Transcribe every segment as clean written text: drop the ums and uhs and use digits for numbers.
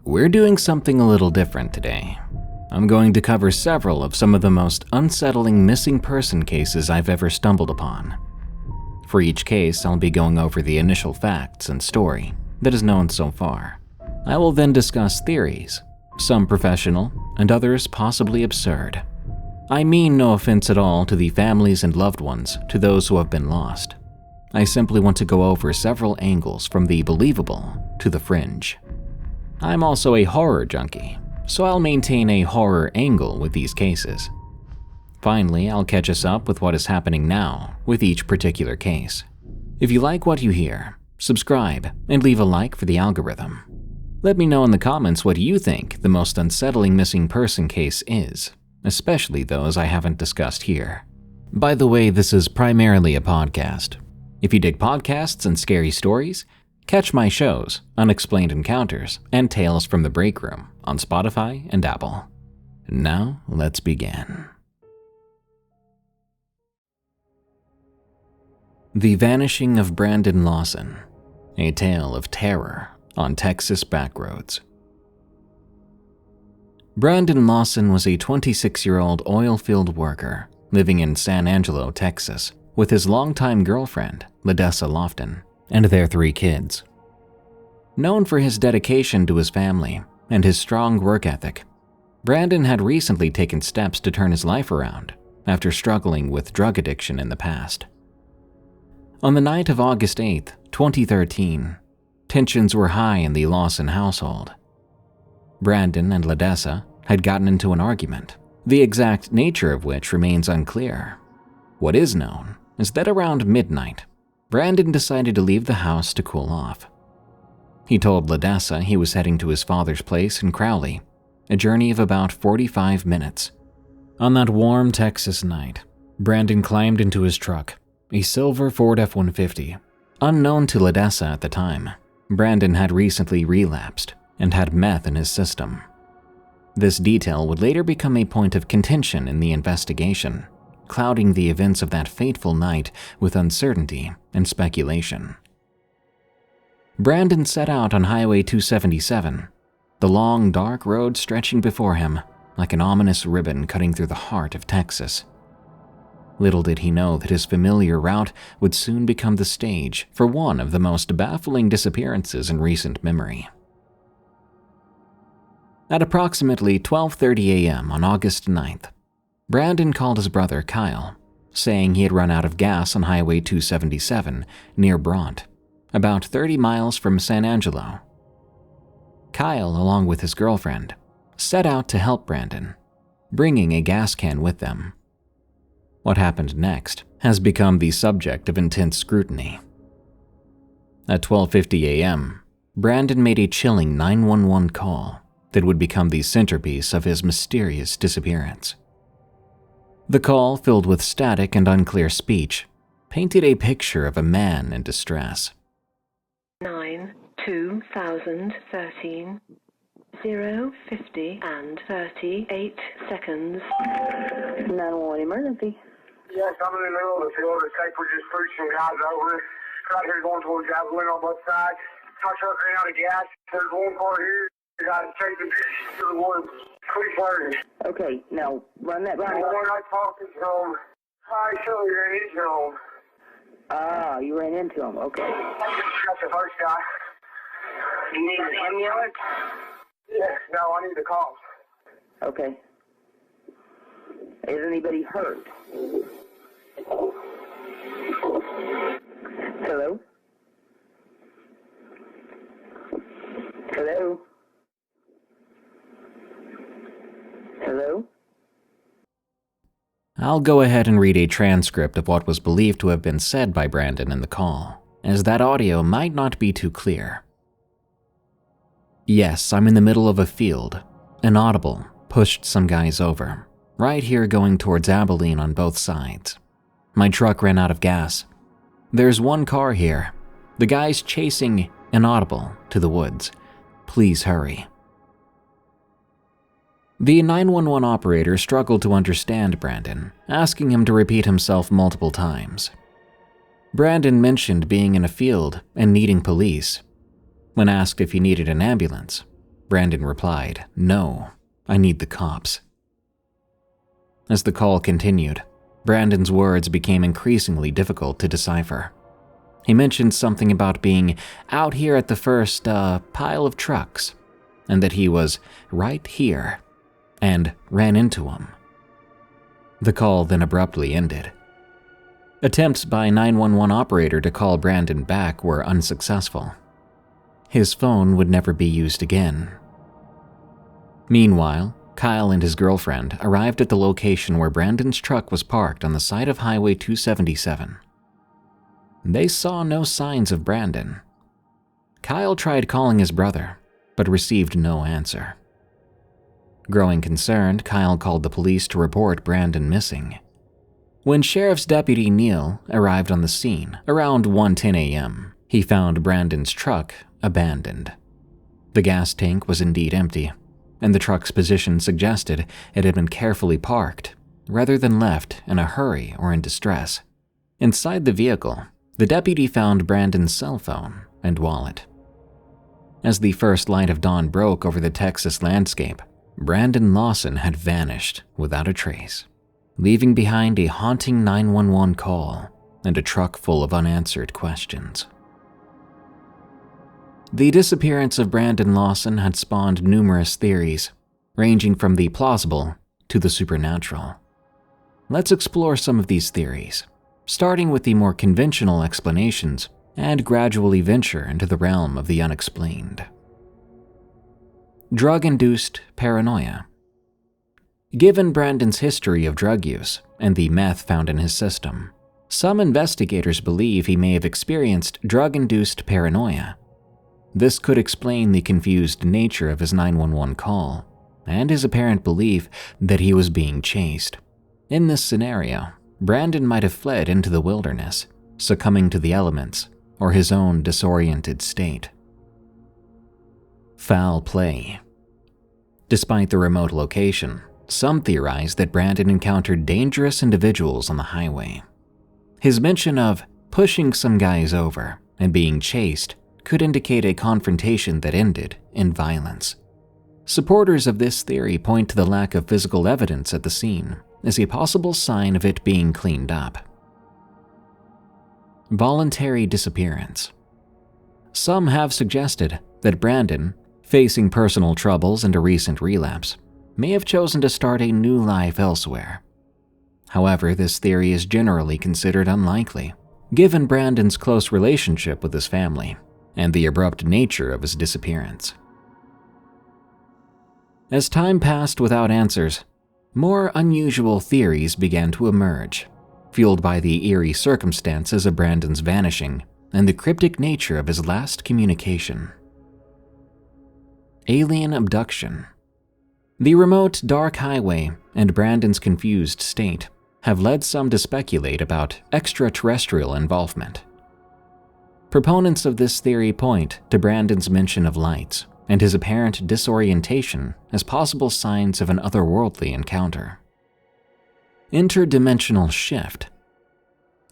We're doing something a little different today. I'm going to cover several of some of the most unsettling missing person cases I've ever stumbled upon. For each case, I'll be going over the initial facts and story that is known so far. I will then discuss theories, some professional and others possibly absurd. I mean no offense at all to the families and loved ones to those who have been lost. I simply want to go over several angles from the believable to the fringe. I'm also a horror junkie, so I'll maintain a horror angle with these cases. Finally, I'll catch us up with what is happening now with each particular case. If you like what you hear, subscribe and leave a like for the algorithm. Let me know in the comments what you think the most unsettling missing person case is, especially those I haven't discussed here. By the way, this is primarily a podcast. If you dig podcasts and scary stories, catch my shows, Unexplained Encounters and Tales from the Break Room on Spotify and Apple. Now, let's begin. The Vanishing of Brandon Lawson, a tale of terror on Texas backroads. Brandon Lawson was a 26-year-old oil field worker living in San Angelo, Texas, with his longtime girlfriend, Lawson, and their 3 kids. Known for his dedication to his family and his strong work ethic, Brandon had recently taken steps to turn his life around after struggling with drug addiction in the past. On the night of August 8, 2013, tensions were high in the Lawson household. Brandon and Lawson had gotten into an argument, the exact nature of which remains unclear. What is known is that around midnight, Brandon decided to leave the house to cool off. He told Lawson he was heading to his father's place in Crowley, a journey of about 45 minutes. On that warm Texas night, Brandon climbed into his truck, a silver Ford F-150. Unknown to Lawson at the time, Brandon had recently relapsed and had meth in his system. This detail would later become a point of contention in the investigation, clouding the events of that fateful night with uncertainty and speculation. Brandon set out on Highway 277, the long, dark road stretching before him like an ominous ribbon cutting through the heart of Texas. Little did he know that his familiar route would soon become the stage for one of the most baffling disappearances in recent memory. At approximately 12:30 a.m. on August 9th, Brandon called his brother Kyle, saying he had run out of gas on Highway 277 near Bront, about 30 miles from San Angelo. Kyle, along with his girlfriend, set out to help Brandon, bringing a gas can with them. What happened next has become the subject of intense scrutiny. At 12:50 a.m., Brandon made a chilling 911 call that would become the centerpiece of his mysterious disappearance. The call, filled with static and unclear speech, painted a picture of a man in distress. 9/2013 0:50 and 38 seconds. 911 emergency. Yes, I'm in the middle of the field. It's like we're just pushed some guys over. Right here going towards Baffling on both sides. My truck ran out of gas. There's one car here. You got to take the to the woods. Please hurry. Okay, now run that line. We're not talking to him. I show you ran into him. Ah, you ran into him. Okay. That's the first guy. You need an ambulance? Yes, no, I need the cops. Okay. Is anybody hurt? Hello? Hello? Hello? I'll go ahead and read a transcript of what was believed to have been said by Brandon in the call, as that audio might not be too clear. Yes, I'm in the middle of a field. An audible pushed some guys over, right here going towards Abilene on both sides. My truck ran out of gas. There's one car here. The guy's chasing an audible to the woods. Please hurry. The 911 operator struggled to understand Brandon, asking him to repeat himself multiple times. Brandon mentioned being in a field and needing police. When asked if he needed an ambulance, Brandon replied, "No, I need the cops." As the call continued, Brandon's words became increasingly difficult to decipher. He mentioned something about being out here at the first pile of trucks, and that he was right here, and ran into him. The call then abruptly ended. Attempts by 911 operator to call Brandon back were unsuccessful. His phone would never be used again. Meanwhile, Kyle and his girlfriend arrived at the location where Brandon's truck was parked on the side of Highway 277. They saw no signs of Brandon. Kyle tried calling his brother, but received no answer. Growing concerned, Kyle called the police to report Brandon missing. When Sheriff's Deputy Neil arrived on the scene around 1:10 a.m., he found Brandon's truck abandoned. The gas tank was indeed empty, and the truck's position suggested it had been carefully parked, rather than left in a hurry or in distress. Inside the vehicle, the deputy found Brandon's cell phone and wallet. As the first light of dawn broke over the Texas landscape, Brandon Lawson had vanished without a trace, leaving behind a haunting 911 call and a truck full of unanswered questions. The disappearance of Brandon Lawson had spawned numerous theories, ranging from the plausible to the supernatural. Let's explore some of these theories, starting with the more conventional explanations and gradually venture into the realm of the unexplained. Drug-induced paranoia. Given Brandon's history of drug use and the meth found in his system, some investigators believe he may have experienced drug-induced paranoia. This could explain the confused nature of his 911 call and his apparent belief that he was being chased. In this scenario, Brandon might have fled into the wilderness, succumbing to the elements or his own disoriented state. Foul play. Despite the remote location, some theorize that Brandon encountered dangerous individuals on the highway. His mention of pushing some guys over and being chased could indicate a confrontation that ended in violence. Supporters of this theory point to the lack of physical evidence at the scene as a possible sign of it being cleaned up. Voluntary disappearance. Some have suggested that Brandon, facing personal troubles and a recent relapse, may have chosen to start a new life elsewhere. However, this theory is generally considered unlikely, given Brandon's close relationship with his family and the abrupt nature of his disappearance. As time passed without answers, more unusual theories began to emerge, fueled by the eerie circumstances of Brandon's vanishing and the cryptic nature of his last communication. Alien abduction. The remote, dark highway and Brandon's confused state have led some to speculate about extraterrestrial involvement. Proponents of this theory point to Brandon's mention of lights and his apparent disorientation as possible signs of an otherworldly encounter. Interdimensional shift.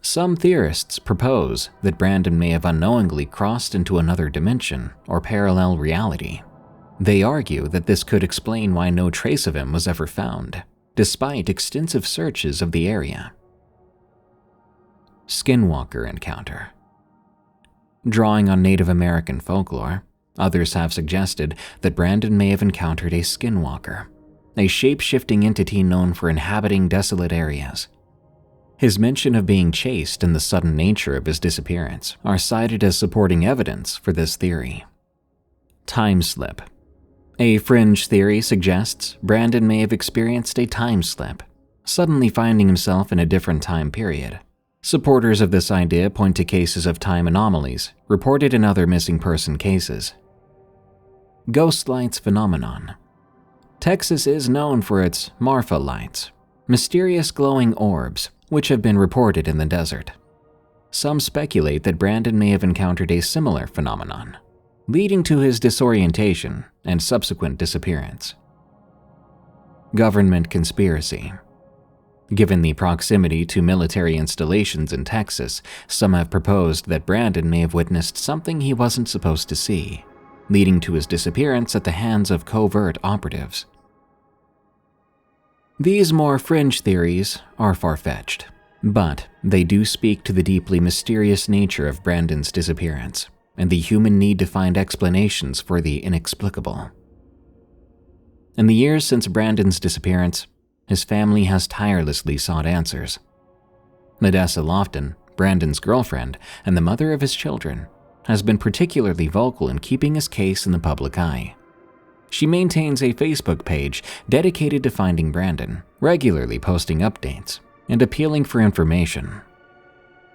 Some theorists propose that Brandon may have unknowingly crossed into another dimension or parallel reality. They argue that this could explain why no trace of him was ever found, despite extensive searches of the area. Skinwalker encounter. Drawing on Native American folklore, others have suggested that Brandon may have encountered a skinwalker, a shape-shifting entity known for inhabiting desolate areas. His mention of being chased and the sudden nature of his disappearance are cited as supporting evidence for this theory. Time slip. A fringe theory suggests Brandon may have experienced a time slip, suddenly finding himself in a different time period. Supporters of this idea point to cases of time anomalies reported in other missing person cases. Ghost lights phenomenon. Texas is known for its Marfa lights, mysterious glowing orbs which have been reported in the desert. Some speculate that Brandon may have encountered a similar phenomenon, leading to his disorientation and subsequent disappearance. Government conspiracy. Given the proximity to military installations in Texas, some have proposed that Brandon may have witnessed something he wasn't supposed to see. leading to his disappearance at the hands of covert operatives. These more fringe theories are far-fetched, but they do speak to the deeply mysterious nature of Brandon's disappearance and the human need to find explanations for the inexplicable. In the years since Brandon's disappearance, his family has tirelessly sought answers. Ledessa Lofton, Brandon's girlfriend and the mother of his children, has been particularly vocal in keeping his case in the public eye. She maintains a Facebook page dedicated to finding Brandon, regularly posting updates and appealing for information.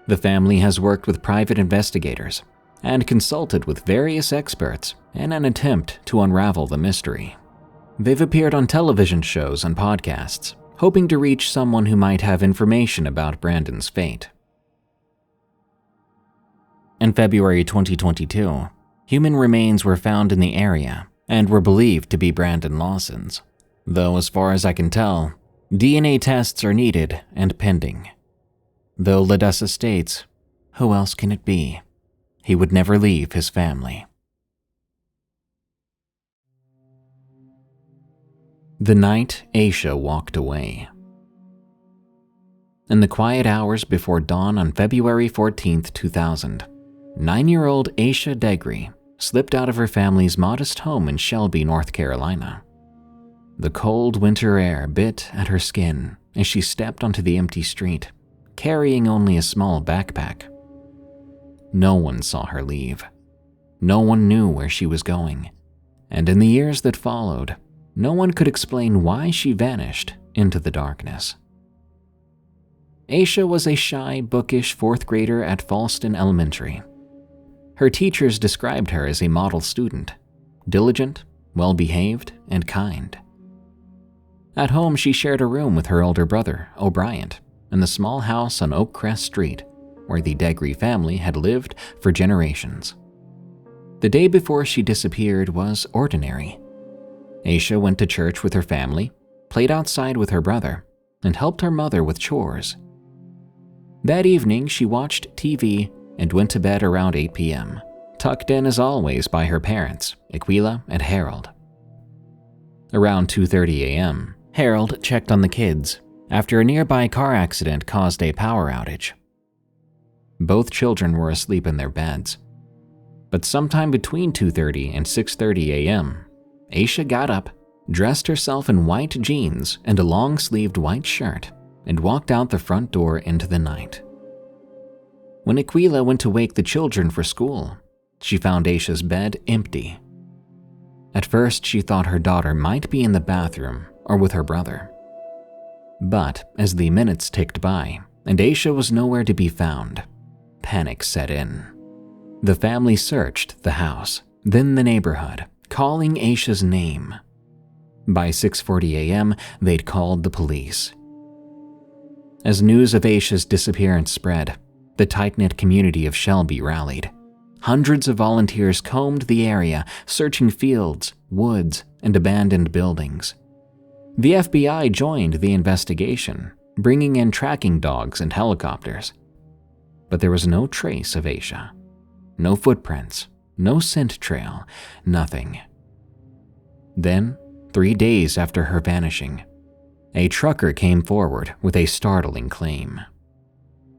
The family has worked with private investigators and consulted with various experts in an attempt to unravel the mystery. They've appeared on television shows and podcasts, hoping to reach someone who might have information about Brandon's fate. In February 2022, human remains were found in the area and were believed to be Brandon Lawson's, though as far as I can tell, DNA tests are needed and pending. Though Ledessa states, who else can it be? He would never leave his family. The night Asha walked away. In the quiet hours before dawn on February 14, 2000, 9-year-old Asha Degri slipped out of her family's modest home in Shelby, North Carolina. The cold winter air bit at her skin as she stepped onto the empty street, carrying only a small backpack. No one saw her leave. No one knew where she was going, and in the years that followed, no one could explain why she vanished into the darkness. Asha was a shy, bookish 4th grader at Falston Elementary. Her teachers described her as a model student, diligent, well-behaved, and kind. At home, she shared a room with her older brother, O'Brien, in the small house on Oakcrest Street, where the Degri family had lived for generations. The day before she disappeared was ordinary. Asha went to church with her family, played outside with her brother, and helped her mother with chores. That evening, she watched TV and went to bed around 8 p.m., tucked in as always by her parents, Aquila and Harold. Around 2:30 a.m., Harold checked on the kids after a nearby car accident caused a power outage. Both children were asleep in their beds. But sometime between 2:30 and 6:30 a.m., Asha got up, dressed herself in white jeans and a long-sleeved white shirt, and walked out the front door into the night. When Aquila went to wake the children for school, she found Asha's bed empty. At first, she thought her daughter might be in the bathroom or with her brother. But as the minutes ticked by and Asha was nowhere to be found, panic set in. The family searched the house, then the neighborhood, calling Asha's name. By 6:40 a.m., they'd called the police. As news of Asha's disappearance spread, the tight-knit community of Shelby rallied. Hundreds of volunteers combed the area, searching fields, woods, and abandoned buildings. The FBI joined the investigation, bringing in tracking dogs and helicopters. But there was no trace of Asha. No footprints, no scent trail, nothing. Then, 3 days after her vanishing, a trucker came forward with a startling claim.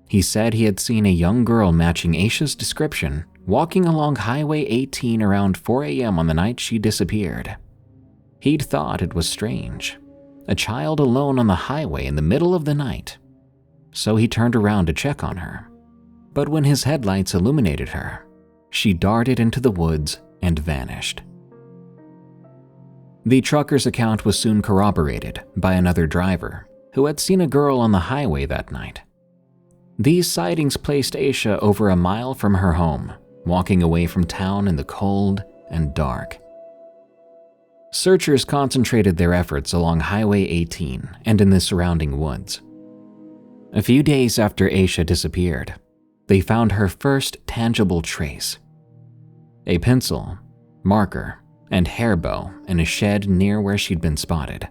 He said he had seen a young girl matching Asha's description walking along Highway 18 around 4 a.m. on the night she disappeared. He'd thought it was strange, a child alone on the highway in the middle of the night, so he turned around to check on her. But when his headlights illuminated her, she darted into the woods and vanished. The trucker's account was soon corroborated by another driver who had seen a girl on the highway that night. These sightings placed Asha over a mile from her home, walking away from town in the cold and dark. Searchers concentrated their efforts along Highway 18 and in the surrounding woods. A few days after Asha disappeared, they found her first tangible trace: a pencil, marker, and hair bow in a shed near where she'd been spotted.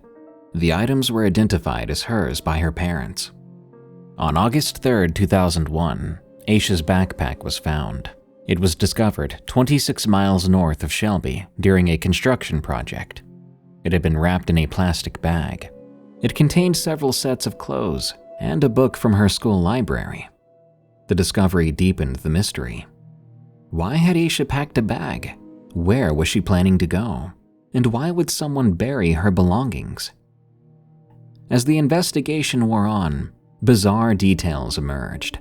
The items were identified as hers by her parents. On August 3, 2001, Asha's backpack was found. It was discovered 26 miles north of Shelby during a construction project. It had been wrapped in a plastic bag. It contained several sets of clothes and a book from her school library. The discovery deepened the mystery. Why had Asha packed a bag? Where was she planning to go? And why would someone bury her belongings? As the investigation wore on, bizarre details emerged.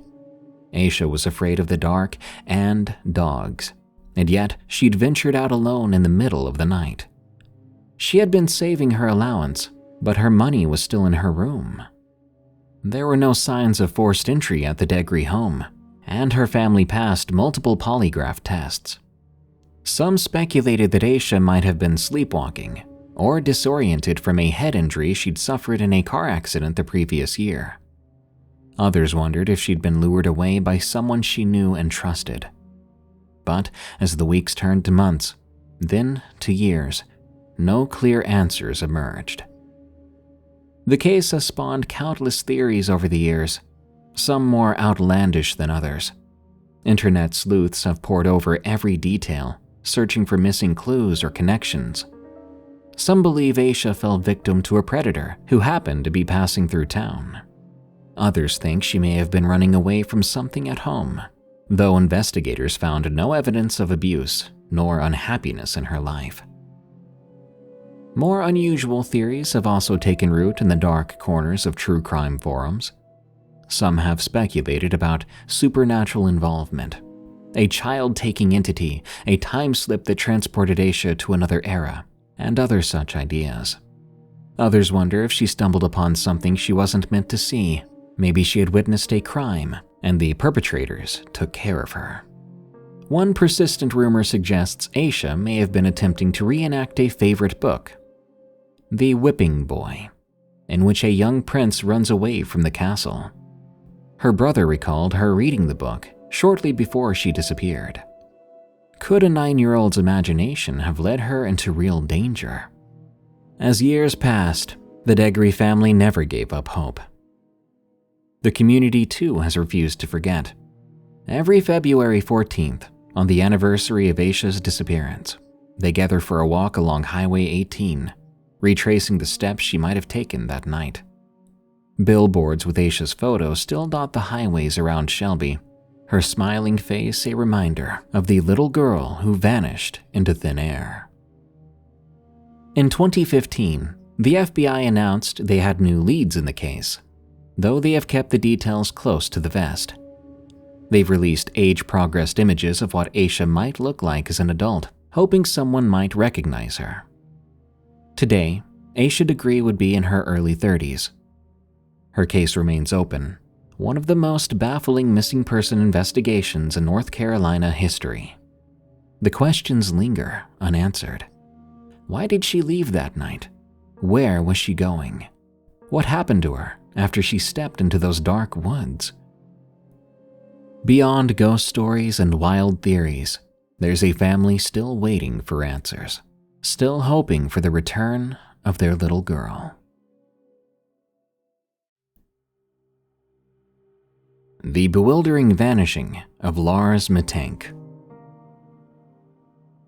Asha was afraid of the dark and dogs, and yet she'd ventured out alone in the middle of the night. She had been saving her allowance, but her money was still in her room. There were no signs of forced entry at the Degri home, and her family passed multiple polygraph tests. Some speculated that Asha might have been sleepwalking or disoriented from a head injury she'd suffered in a car accident the previous year. Others wondered if she'd been lured away by someone she knew and trusted. But as the weeks turned to months, then to years, no clear answers emerged. The case has spawned countless theories over the years, some more outlandish than others. Internet sleuths have pored over every detail, searching for missing clues or connections. Some believe Asha fell victim to a predator who happened to be passing through town. Others think she may have been running away from something at home, though investigators found no evidence of abuse nor unhappiness in her life. More unusual theories have also taken root in the dark corners of true crime forums. Some have speculated about supernatural involvement, a child-taking entity, a time slip that transported Asha to another era, and other such ideas. Others wonder if she stumbled upon something she wasn't meant to see. Maybe she had witnessed a crime, and the perpetrators took care of her. One persistent rumor suggests Asha may have been attempting to reenact a favorite book, The Whipping Boy, in which a young prince runs away from the castle. Her brother recalled her reading the book shortly before she disappeared. Could a 9-year-old's imagination have led her into real danger? As years passed, the Degri family never gave up hope. The community too has refused to forget. Every February 14th, on the anniversary of Asha's disappearance, they gather for a walk along Highway 18, retracing the steps she might have taken that night. Billboards with Asha's photo still dot the highways around Shelby, her smiling face a reminder of the little girl who vanished into thin air. In 2015, the FBI announced they had new leads in the case, though they have kept the details close to the vest. They've released age-progressed images of what Asha might look like as an adult, hoping someone might recognize her. Today, Asha Degree would be in her early 30s. Her case remains open, one of the most baffling missing person investigations in North Carolina history. The questions linger unanswered. Why did she leave that night? Where was she going? What happened to her after she stepped into those dark woods? Beyond ghost stories and wild theories, there's a family still waiting for answers, still hoping for the return of their little girl. The Bewildering Vanishing of Lars Mittank.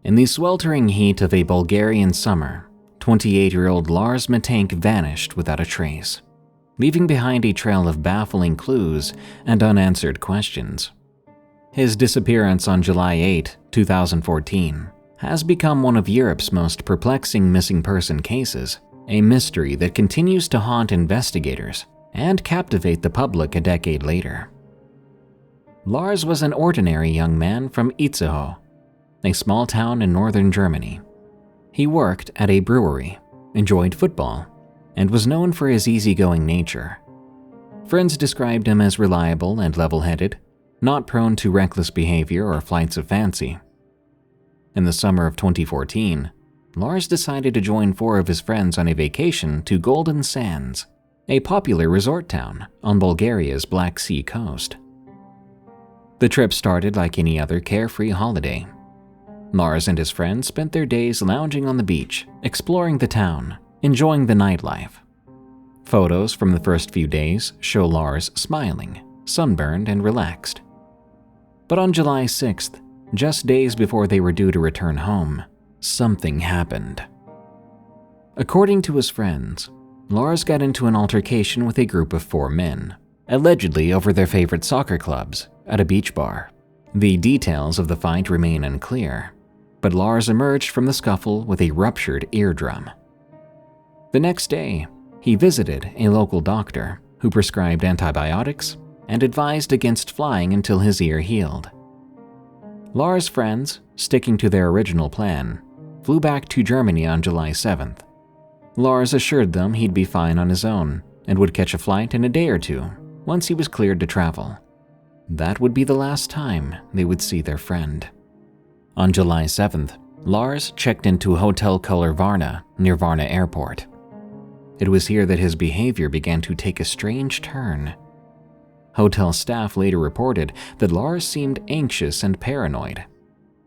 In the sweltering heat of a Bulgarian summer, 28-year-old Lars Mittank vanished without a trace, leaving behind a trail of baffling clues and unanswered questions. His disappearance on July 8, 2014, has become one of Europe's most perplexing missing person cases, a mystery that continues to haunt investigators and captivate the public a decade later. Lars was an ordinary young man from Itzehoe, a small town in northern Germany. He worked at a brewery, enjoyed football, and was known for his easygoing nature. Friends described him as reliable and level-headed, not prone to reckless behavior or flights of fancy. In the summer of 2014, Lars decided to join 4 of his friends on a vacation to Golden Sands, a popular resort town on Bulgaria's Black Sea coast. The trip started like any other carefree holiday. Lars and his friends spent their days lounging on the beach, exploring the town, enjoying the nightlife. Photos from the first few days show Lars smiling, sunburned, and relaxed. But on July 6th, just days before they were due to return home, something happened. According to his friends, Lars got into an altercation with a group of 4 men, allegedly over their favorite soccer clubs, at a beach bar. The details of the fight remain unclear, but Lars emerged from the scuffle with a ruptured eardrum. The next day, he visited a local doctor who prescribed antibiotics and advised against flying until his ear healed. Lars' friends, sticking to their original plan, flew back to Germany on July 7th. Lars assured them he'd be fine on his own and would catch a flight in a day or two once he was cleared to travel. That would be the last time they would see their friend. On July 7th, Lars checked into Hotel Color Varna near Varna Airport. It was here that his behavior began to take a strange turn. Hotel staff later reported that Lars seemed anxious and paranoid.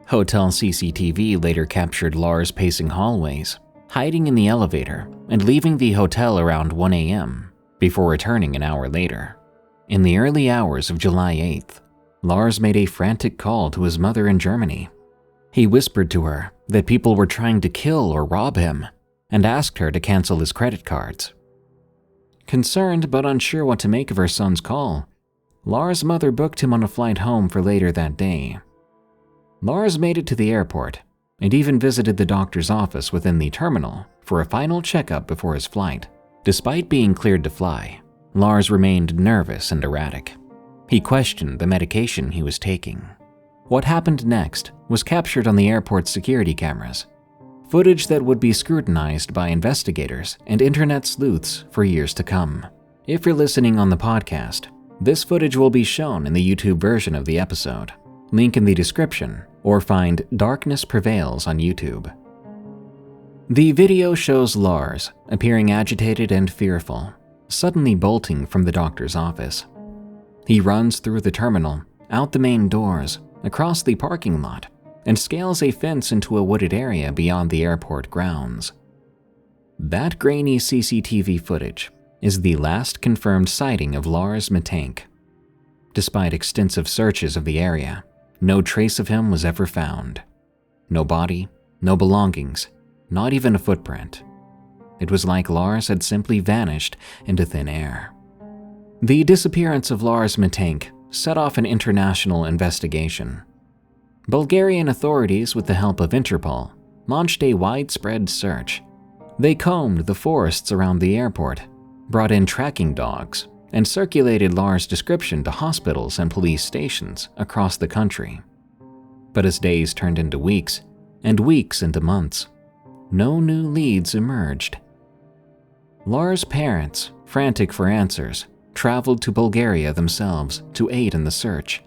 Hotel CCTV later captured Lars pacing hallways, hiding in the elevator, and leaving the hotel around 1 a.m. before returning an hour later. In the early hours of July 8th, Lars made a frantic call to his mother in Germany. He whispered to her that people were trying to kill or rob him, and asked her to cancel his credit cards. Concerned but unsure what to make of her son's call, Lars' mother booked him on a flight home for later that day. Lars made it to the airport and even visited the doctor's office within the terminal for a final checkup before his flight. Despite being cleared to fly, Lars remained nervous and erratic. He questioned the medication he was taking. What happened next was captured on the airport's security cameras, footage that would be scrutinized by investigators and internet sleuths for years to come. If you're listening on the podcast, this footage will be shown in the YouTube version of the episode. Link in the description, or find Darkness Prevails on YouTube. The video shows Lars appearing agitated and fearful, suddenly bolting from the doctor's office. He runs through the terminal, out the main doors, across the parking lot, and scales a fence into a wooded area beyond the airport grounds. That grainy CCTV footage is the last confirmed sighting of Lars Mittank. Despite extensive searches of the area, no trace of him was ever found. No body, no belongings, not even a footprint. It was like Lars had simply vanished into thin air. The disappearance of Lars Mittank set off an international investigation. Bulgarian authorities, with the help of Interpol, launched a widespread search. They combed the forests around the airport, brought in tracking dogs, and circulated Lars' description to hospitals and police stations across the country. But as days turned into weeks, and weeks into months, no new leads emerged. Lars' parents, frantic for answers, traveled to Bulgaria themselves to aid in the search.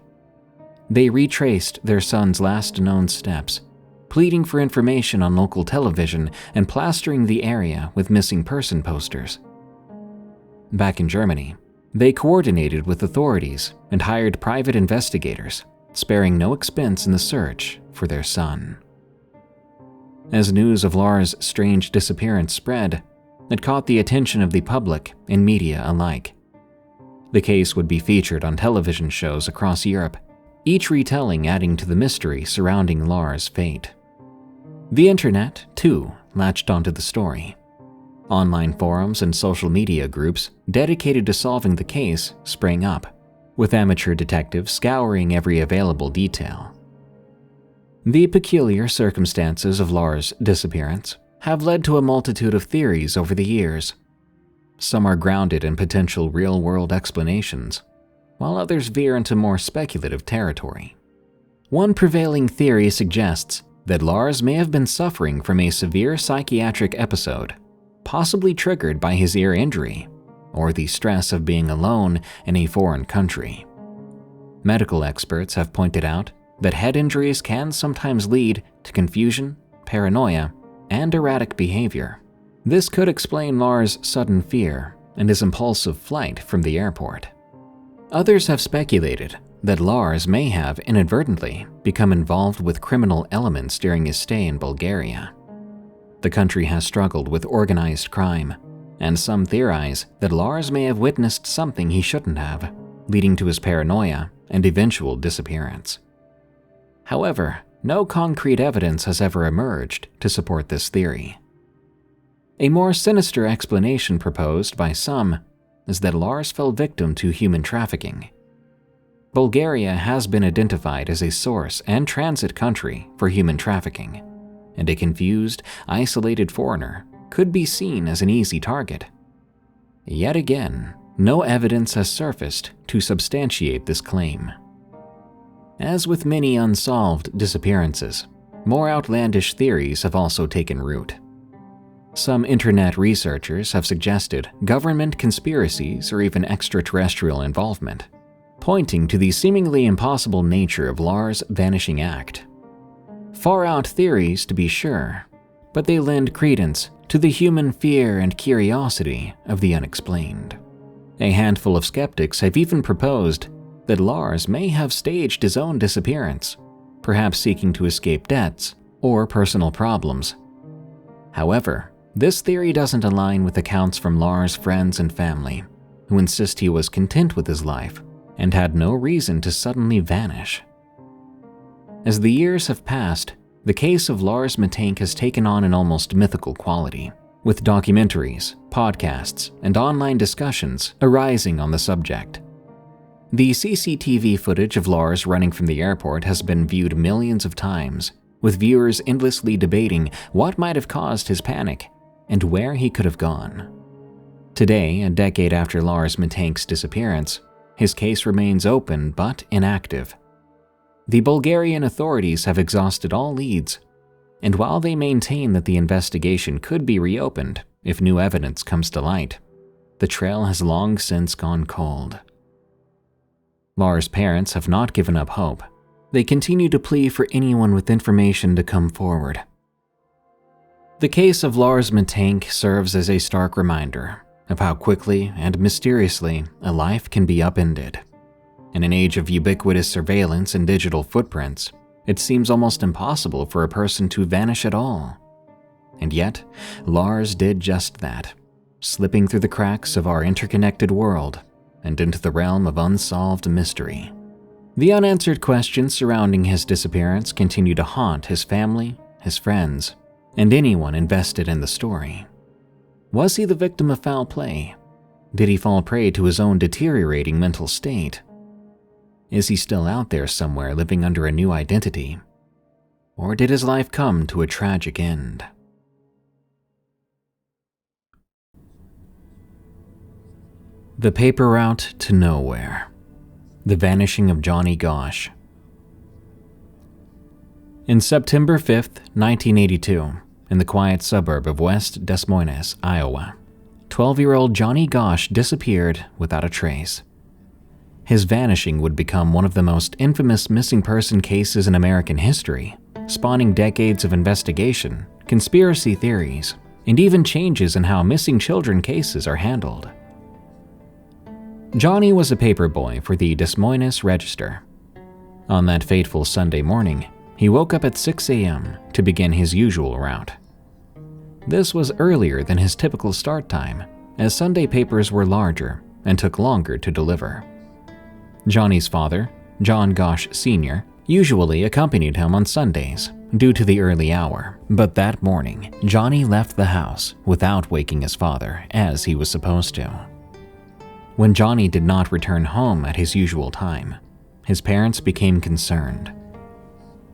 They retraced their son's last known steps, pleading for information on local television and plastering the area with missing person posters. Back in Germany, they coordinated with authorities and hired private investigators, sparing no expense in the search for their son. As news of Lars' strange disappearance spread, it caught the attention of the public and media alike. The case would be featured on television shows across Europe, each retelling adding to the mystery surrounding Lars' fate. The internet, too, latched onto the story. Online forums and social media groups dedicated to solving the case sprang up, with amateur detectives scouring every available detail. The peculiar circumstances of Lars' disappearance have led to a multitude of theories over the years. Some are grounded in potential real-world explanations, while others veer into more speculative territory. One prevailing theory suggests that Lars may have been suffering from a severe psychiatric episode, possibly triggered by his ear injury or the stress of being alone in a foreign country. Medical experts have pointed out that head injuries can sometimes lead to confusion, paranoia, and erratic behavior. This could explain Lars' sudden fear and his impulsive flight from the airport. Others have speculated that Lars may have inadvertently become involved with criminal elements during his stay in Bulgaria. The country has struggled with organized crime, and some theorize that Lars may have witnessed something he shouldn't have, leading to his paranoia and eventual disappearance. However, no concrete evidence has ever emerged to support this theory. A more sinister explanation proposed by some is that Lars fell victim to human trafficking. Bulgaria has been identified as a source and transit country for human trafficking, and a confused, isolated foreigner could be seen as an easy target. Yet again, no evidence has surfaced to substantiate this claim. As with many unsolved disappearances, more outlandish theories have also taken root. Some internet researchers have suggested government conspiracies or even extraterrestrial involvement, pointing to the seemingly impossible nature of Lars' vanishing act. Far-out theories, to be sure, but they lend credence to the human fear and curiosity of the unexplained. A handful of skeptics have even proposed that Lars may have staged his own disappearance, perhaps seeking to escape debts or personal problems. However, this theory doesn't align with accounts from Lars' friends and family, who insist he was content with his life and had no reason to suddenly vanish. As the years have passed, the case of Lars Mittank has taken on an almost mythical quality, with documentaries, podcasts, and online discussions arising on the subject. The CCTV footage of Lars running from the airport has been viewed millions of times, with viewers endlessly debating what might have caused his panic and where he could have gone. Today, a decade after Lars Mittank's disappearance, his case remains open but inactive. The Bulgarian authorities have exhausted all leads, and while they maintain that the investigation could be reopened if new evidence comes to light, the trail has long since gone cold. Lars' parents have not given up hope. They continue to plead for anyone with information to come forward. The case of Lars Mittank serves as a stark reminder of how quickly and mysteriously a life can be upended. In an age of ubiquitous surveillance and digital footprints, it seems almost impossible for a person to vanish at all. And yet, Lars did just that, slipping through the cracks of our interconnected world and into the realm of unsolved mystery. The unanswered questions surrounding his disappearance continue to haunt his family, his friends, and anyone invested in the story. Was he the victim of foul play? Did he fall prey to his own deteriorating mental state? Is he still out there somewhere living under a new identity? Or did his life come to a tragic end? The paper route to nowhere. The vanishing of Johnny Gosch. In September 5th, 1982, in the quiet suburb of West Des Moines, Iowa, 12-year-old Johnny Gosch disappeared without a trace. His vanishing would become one of the most infamous missing person cases in American history, spawning decades of investigation, conspiracy theories, and even changes in how missing children cases are handled. Johnny was a paperboy for the Des Moines Register. On that fateful Sunday morning, he woke up at 6 a.m. to begin his usual route. This was earlier than his typical start time, as Sunday papers were larger and took longer to deliver. Johnny's father, John Gosch Sr., usually accompanied him on Sundays due to the early hour, but that morning, Johnny left the house without waking his father as he was supposed to. When Johnny did not return home at his usual time, his parents became concerned.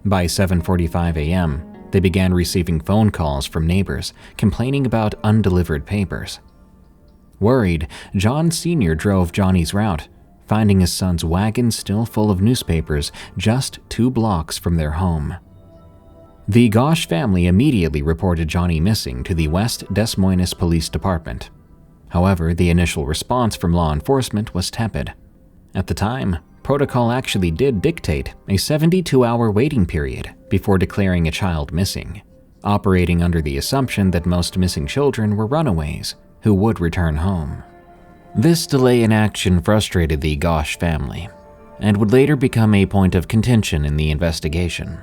By 7:45 a.m., they began receiving phone calls from neighbors complaining about undelivered papers. Worried, John Sr. drove Johnny's route, finding his son's wagon still full of newspapers just 2 blocks from their home. The Gosch family immediately reported Johnny missing to the West Des Moines Police Department. However, the initial response from law enforcement was tepid. At the time, protocol actually did dictate a 72-hour waiting period before declaring a child missing, operating under the assumption that most missing children were runaways who would return home. This delay in action frustrated the Gosch family and would later become a point of contention in the investigation.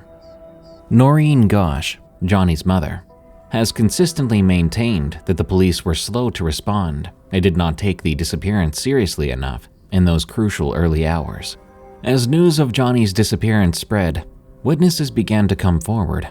Noreen Gosch, Johnny's mother, has consistently maintained that the police were slow to respond and did not take the disappearance seriously enough in those crucial early hours. As news of Johnny's disappearance spread, witnesses began to come forward.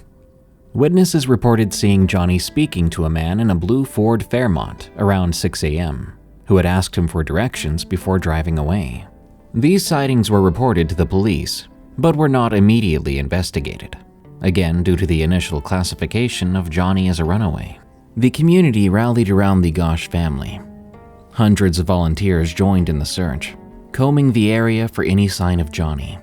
Witnesses reported seeing Johnny speaking to a man in a blue Ford Fairmont around 6 a.m., who had asked him for directions before driving away. These sightings were reported to the police, but were not immediately investigated, again due to the initial classification of Johnny as a runaway. The community rallied around the Gosch family. Hundreds of volunteers joined in the search, combing the area for any sign of Johnny.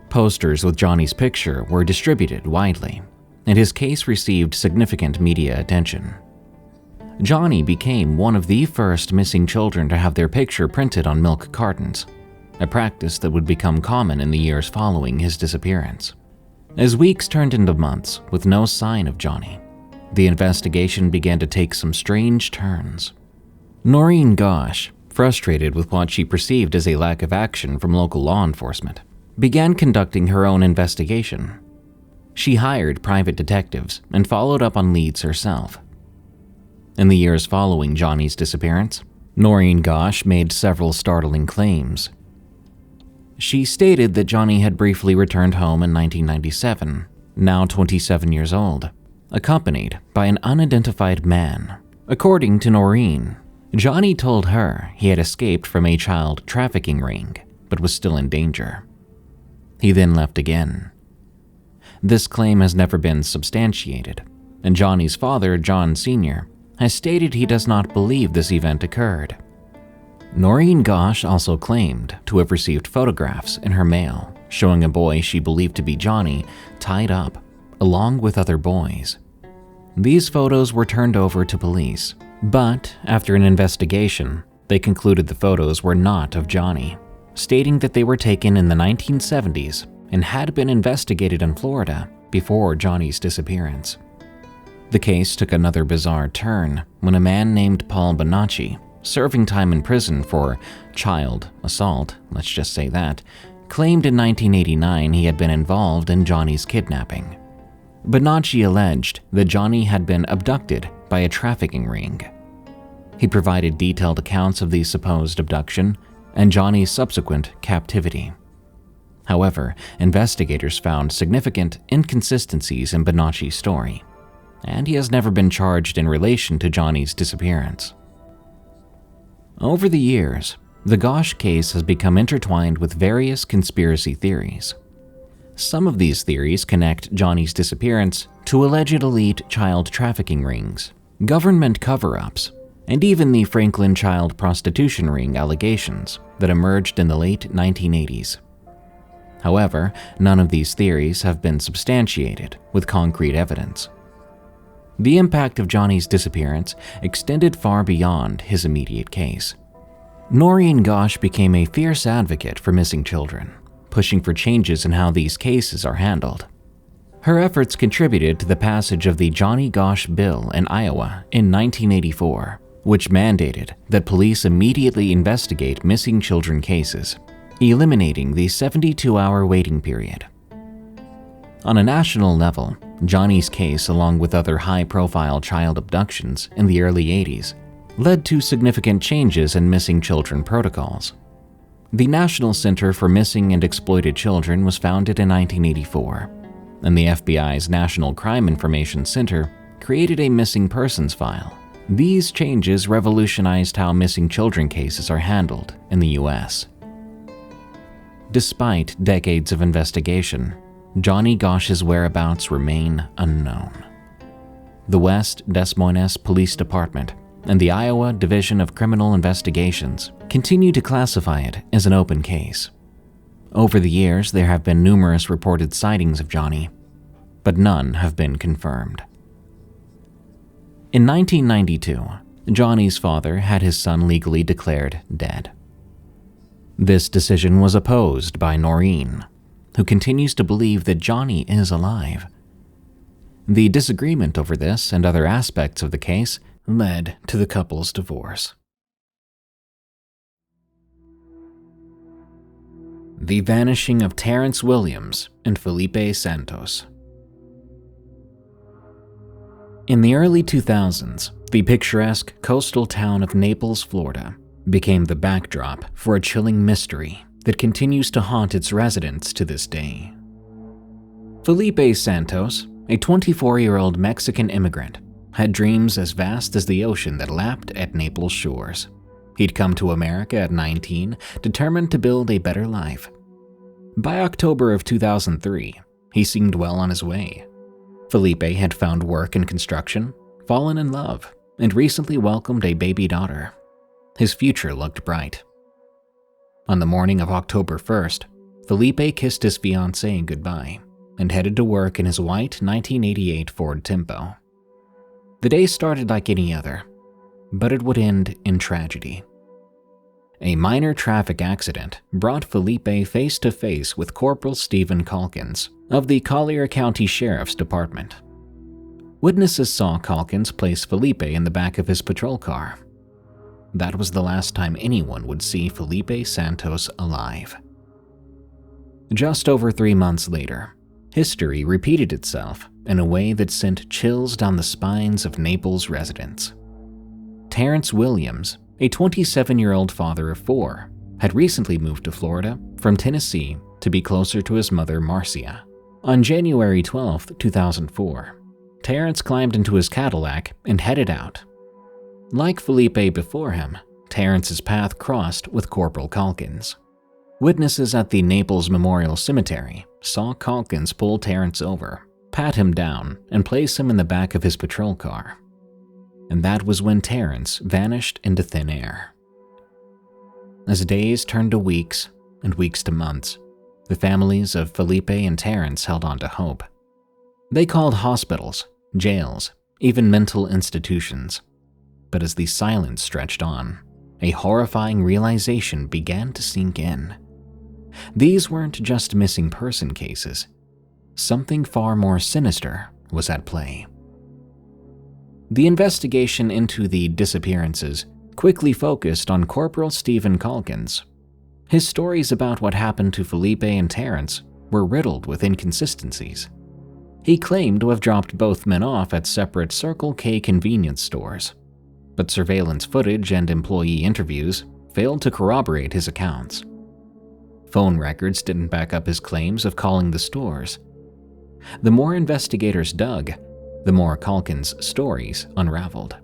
Posters with Johnny's picture were distributed widely, and his case received significant media attention. Johnny became one of the first missing children to have their picture printed on milk cartons, a practice that would become common in the years following his disappearance. As weeks turned into months with no sign of Johnny, the investigation began to take some strange turns. Noreen Gosch, frustrated with what she perceived as a lack of action from local law enforcement, began conducting her own investigation. She hired private detectives and followed up on leads herself. In the years following Johnny's disappearance, Noreen Gosch made several startling claims. She stated that Johnny had briefly returned home in 1997, now 27 years old, accompanied by an unidentified man. According to Noreen, Johnny told her he had escaped from a child trafficking ring, but was still in danger. He then left again. This claim has never been substantiated, and Johnny's father, John Sr., has stated he does not believe this event occurred. Noreen Gosch also claimed to have received photographs in her mail showing a boy she believed to be Johnny tied up, along with other boys. These photos were turned over to police, but after an investigation, they concluded the photos were not of Johnny, stating that they were taken in the 1970s and had been investigated in Florida before Johnny's disappearance. The case took another bizarre turn when a man named Paul Bonacci, serving time in prison for child assault, let's just say that, claimed in 1989 he had been involved in Johnny's kidnapping. Bonacci alleged that Johnny had been abducted by a trafficking ring. He provided detailed accounts of the supposed abduction and Johnny's subsequent captivity. However, investigators found significant inconsistencies in Bonacci's story, and he has never been charged in relation to Johnny's disappearance. Over the years, the Gosch case has become intertwined with various conspiracy theories. Some of these theories connect Johnny's disappearance to alleged elite child trafficking rings, government cover-ups, and even the Franklin child prostitution ring allegations that emerged in the late 1980s. However, none of these theories have been substantiated with concrete evidence. The impact of Johnny's disappearance extended far beyond his immediate case. Noreen Gosch became a fierce advocate for missing children, pushing for changes in how these cases are handled. Her efforts contributed to the passage of the Johnny Gosch Bill in Iowa in 1984, which mandated that police immediately investigate missing children cases, eliminating the 72-hour waiting period. On a national level, Johnny's case, along with other high-profile child abductions in the early 80s, led to significant changes in missing children protocols. The National Center for Missing and Exploited Children was founded in 1984, and the FBI's National Crime Information Center created a missing persons file. These changes revolutionized how missing children cases are handled in the U.S. Despite decades of investigation, Johnny Gosch's whereabouts remain unknown. The West Des Moines Police Department and the Iowa Division of Criminal Investigations continue to classify it as an open case. Over the years, there have been numerous reported sightings of Johnny, but none have been confirmed. In 1992, Johnny's father had his son legally declared dead. This decision was opposed by Noreen, who continues to believe that Johnny is alive. The disagreement over this and other aspects of the case led to the couple's divorce. The Vanishing of Terrance Williams and Felipe Santos. In the early 2000s, the picturesque coastal town of Naples, Florida, became the backdrop for a chilling mystery that continues to haunt its residents to this day. Felipe Santos, a 24-year-old Mexican immigrant, had dreams as vast as the ocean that lapped at Naples' shores. He'd come to America at 19, determined to build a better life. By October of 2003, he seemed well on his way. Felipe had found work in construction, fallen in love, and recently welcomed a baby daughter. His future looked bright. On the morning of October 1st, Felipe kissed his fiancée goodbye and headed to work in his white 1988 Ford Tempo. The day started like any other, but it would end in tragedy. A minor traffic accident brought Felipe face to face with Corporal Stephen Calkins of the Collier County Sheriff's Department. Witnesses saw Calkins place Felipe in the back of his patrol car. That was the last time anyone would see Felipe Santos alive. Just over 3 months later, history repeated itself in a way that sent chills down the spines of Naples residents. Terrance Williams, a 27-year-old father of 4, had recently moved to Florida from Tennessee to be closer to his mother Marcia. On January 12, 2004, Terrance climbed into his Cadillac and headed out. Like Felipe before him, Terrance's path crossed with Corporal Calkins. Witnesses at the Naples Memorial Cemetery saw Calkins pull Terrance over, pat him down, and place him in the back of his patrol car. And that was when Terrance vanished into thin air. As days turned to weeks and weeks to months, the families of Felipe and Terrance held on to hope. They called hospitals, jails, even mental institutions. But as the silence stretched on, a horrifying realization began to sink in. These weren't just missing person cases. Something far more sinister was at play. The investigation into the disappearances quickly focused on Corporal Stephen Calkins. His stories about what happened to Felipe and Terrance were riddled with inconsistencies. He claimed to have dropped both men off at separate Circle K convenience stores, but surveillance footage and employee interviews failed to corroborate his accounts. Phone records didn't back up his claims of calling the stores. The more investigators dug, the more Calkins' stories unraveled.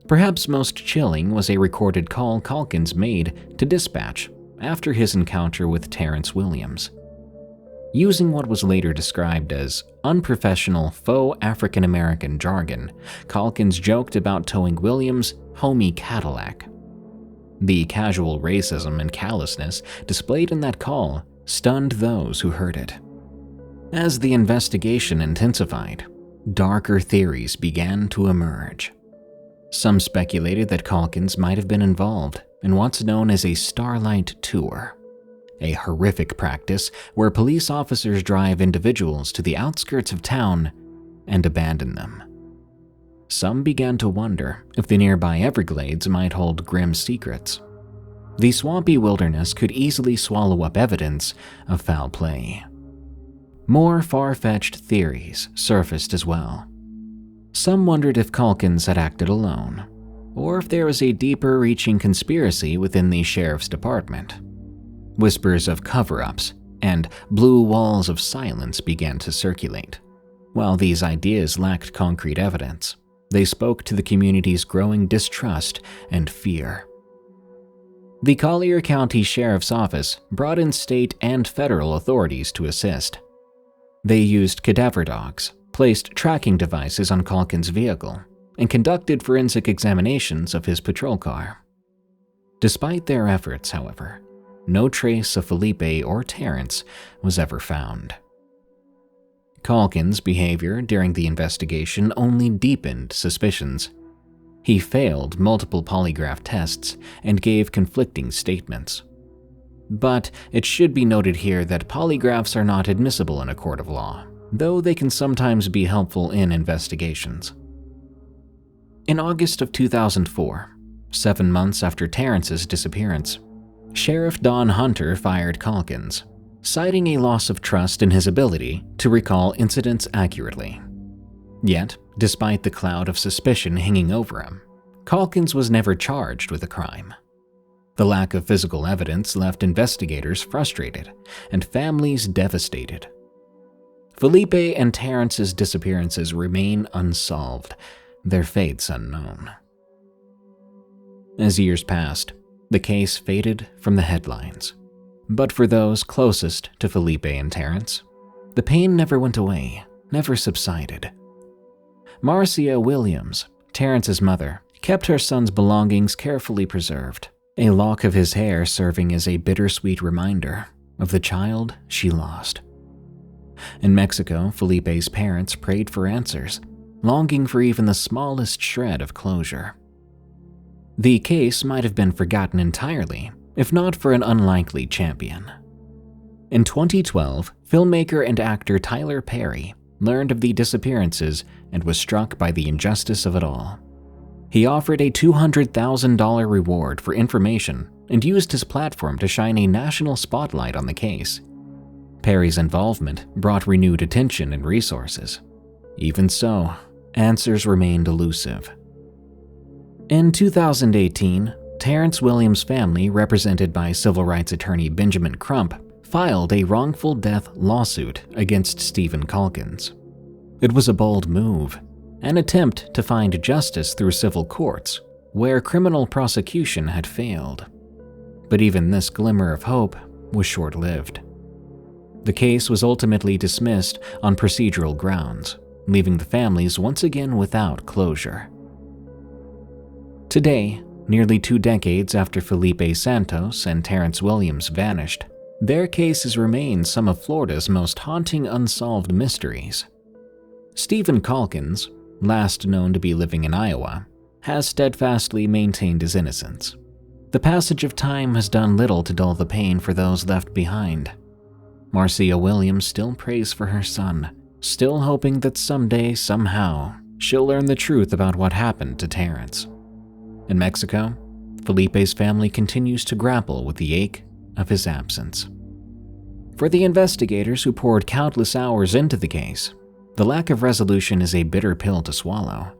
Perhaps most chilling was a recorded call Calkins made to dispatch after his encounter with Terrance Williams. Using what was later described as unprofessional faux African-American jargon, Calkins joked about towing Williams' homie Cadillac. The casual racism and callousness displayed in that call stunned those who heard it. As the investigation intensified, darker theories began to emerge. Some speculated that Calkins might have been involved in what's known as a Starlight Tour, a horrific practice where police officers drive individuals to the outskirts of town and abandon them. Some began to wonder if the nearby Everglades might hold grim secrets. The swampy wilderness could easily swallow up evidence of foul play. More far-fetched theories surfaced as well. Some wondered if Calkins had acted alone, or if there was a deeper-reaching conspiracy within the sheriff's department. Whispers of cover-ups and blue walls of silence began to circulate. While these ideas lacked concrete evidence, they spoke to the community's growing distrust and fear. The Collier County Sheriff's Office brought in state and federal authorities to assist. They used cadaver dogs, placed tracking devices on Calkins' vehicle, and conducted forensic examinations of his patrol car. Despite their efforts, however, no trace of Felipe or Terrance was ever found. Calkins' behavior during the investigation only deepened suspicions. He failed multiple polygraph tests and gave conflicting statements. But it should be noted here that polygraphs are not admissible in a court of law, though they can sometimes be helpful in investigations. In August of 2004, 7 months after Terrance's disappearance, Sheriff Don Hunter fired Calkins, citing a loss of trust in his ability to recall incidents accurately. Yet, despite the cloud of suspicion hanging over him, Calkins was never charged with a crime. The lack of physical evidence left investigators frustrated and families devastated. Felipe and Terrance's disappearances remain unsolved, their fates unknown. As years passed, the case faded from the headlines. But for those closest to Felipe and Terrance, the pain never went away, never subsided. Marcia Williams, Terrance's mother, kept her son's belongings carefully preserved, a lock of his hair serving as a bittersweet reminder of the child she lost. In Mexico, Felipe's parents prayed for answers, longing for even the smallest shred of closure. The case might have been forgotten entirely, if not for an unlikely champion. In 2012, filmmaker and actor Tyler Perry learned of the disappearances and was struck by the injustice of it all. He offered a $200,000 reward for information and used his platform to shine a national spotlight on the case. Perry's involvement brought renewed attention and resources. Even so, answers remained elusive. In 2018, Terrance Williams' family, represented by civil rights attorney Benjamin Crump, filed a wrongful death lawsuit against Stephen Calkins. It was a bold move, an attempt to find justice through civil courts, where criminal prosecution had failed. But even this glimmer of hope was short-lived. The case was ultimately dismissed on procedural grounds, leaving the families once again without closure. Today, nearly 2 decades after Felipe Santos and Terrance Williams vanished, their cases remain some of Florida's most haunting unsolved mysteries. Stephen Calkins, last known to be living in Iowa, has steadfastly maintained his innocence. The passage of time has done little to dull the pain for those left behind. Marcia Williams still prays for her son, still hoping that someday, somehow, she'll learn the truth about what happened to Terrance. In Mexico, Felipe's family continues to grapple with the ache of his absence. For the investigators who poured countless hours into the case, the lack of resolution is a bitter pill to swallow.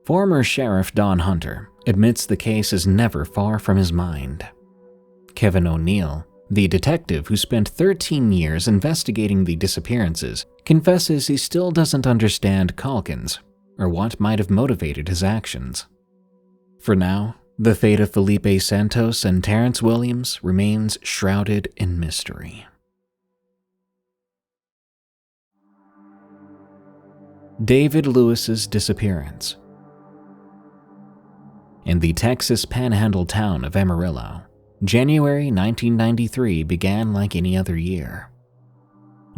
Former Sheriff Don Hunter admits the case is never far from his mind. Kevin O'Neill, the detective who spent 13 years investigating the disappearances, confesses he still doesn't understand Calkins or what might have motivated his actions. For now, the fate of Felipe Santos and Terrance Williams remains shrouded in mystery. David Lewis's disappearance. In the Texas panhandle town of Amarillo, January 1993 began like any other year.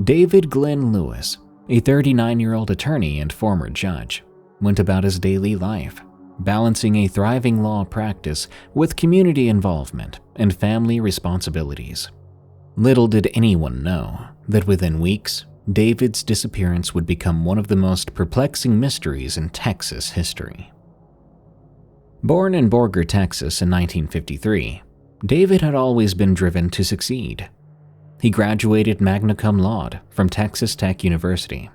David Glenn Lewis, a 39-year-old attorney and former judge, went about his daily life, balancing a thriving law practice with community involvement and family responsibilities. Little did anyone know that within weeks, David's disappearance would become one of the most perplexing mysteries in Texas history. Born in Borger, Texas in 1953, David had always been driven to succeed. He graduated magna cum laude from Texas Tech University.